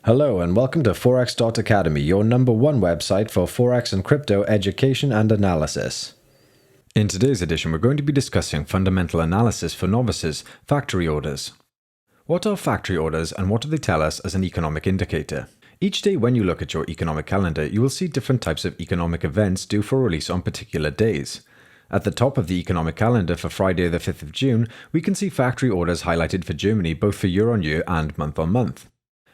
Hello and welcome to Forex Academy, your #1 website for Forex and crypto education and analysis. In today's edition, we're going to be discussing fundamental analysis for novices, factory orders. What are factory orders and what do they tell us as an economic indicator? Each day when you look at your economic calendar, you will see different types of economic events due for release on particular days. At the top of the economic calendar for Friday the 5th of June, we can see factory orders highlighted for Germany both for year-on-year and month-on-month.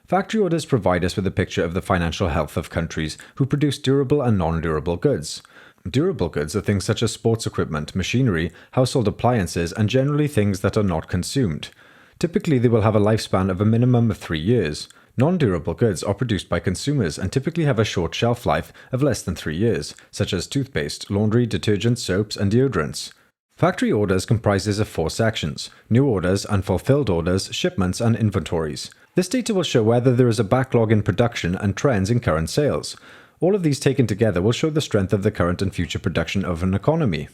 Factory orders provide us with a picture of the financial health of countries who produce durable and non-durable goods. Durable goods are things such as sports equipment, machinery, household appliances, and generally things that are not consumed. Typically, they will have a lifespan of a minimum of 3 years. Non-durable goods are produced by consumers and typically have a short shelf life of less than 3 years, such as toothpaste, laundry, detergents, soaps, and deodorants. Factory orders comprises of 4 sections: new orders, unfulfilled orders, shipments, and inventories. This data will show whether there is a backlog in production and trends in current sales. All of these taken together will show the strength of the current and future production of an economy.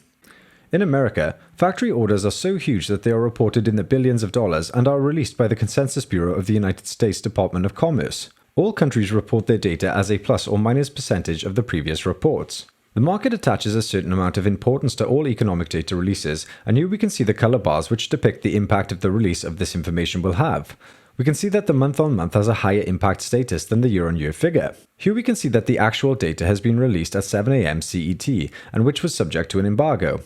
In America, factory orders are so huge that they are reported in the billions of dollars and are released by the Consensus Bureau of the United States Department of Commerce. All countries report their data as a plus or minus percentage of the previous reports. The market attaches a certain amount of importance to all economic data releases, and here we can see the color bars which depict the impact of the release of this information will have. We can see that the month-on-month has a higher impact status than the year-on-year figure. Here we can see that the actual data has been released at 7 AM CET, and which was subject to an embargo.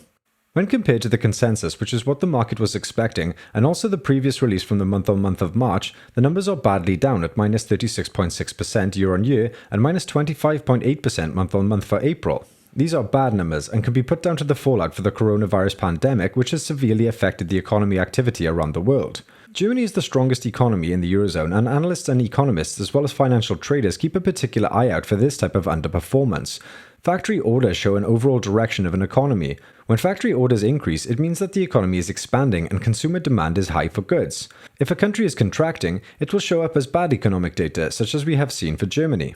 When compared to the consensus, which is what the market was expecting, and also the previous release from the month-on-month of March, the numbers are badly down at minus 36.6% year-on-year and minus 25.8% month-on-month for April. These are bad numbers and can be put down to the fallout for the coronavirus pandemic, which has severely affected the economy activity around the world. Germany is the strongest economy in the Eurozone, and analysts and economists as well as financial traders keep a particular eye out for this type of underperformance. Factory orders show an overall direction of an economy. When factory orders increase, it means that the economy is expanding and consumer demand is high for goods. If a country is contracting, it will show up as bad economic data, such as we have seen for Germany.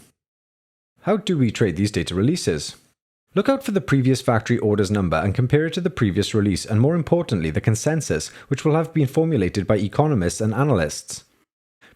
How do we trade these data releases? Look out for the previous factory orders number and compare it to the previous release, and more importantly the consensus, which will have been formulated by economists and analysts.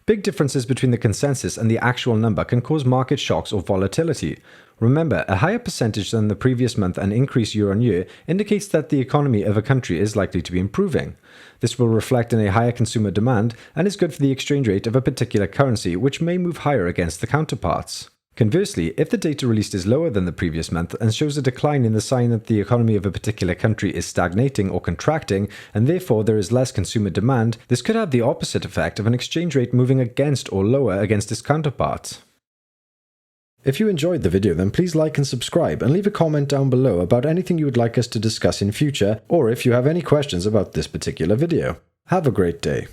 Big differences between the consensus and the actual number can cause market shocks or volatility. Remember, a higher percentage than the previous month and increase year-on-year indicates that the economy of a country is likely to be improving. This will reflect in a higher consumer demand and is good for the exchange rate of a particular currency, which may move higher against the counterparts. Conversely, if the data released is lower than the previous month and shows a decline in the sign that the economy of a particular country is stagnating or contracting, and therefore there is less consumer demand, this could have the opposite effect of an exchange rate moving against or lower against its counterparts. If you enjoyed the video, then please like and subscribe and leave a comment down below about anything you would like us to discuss in future, or if you have any questions about this particular video. Have a great day.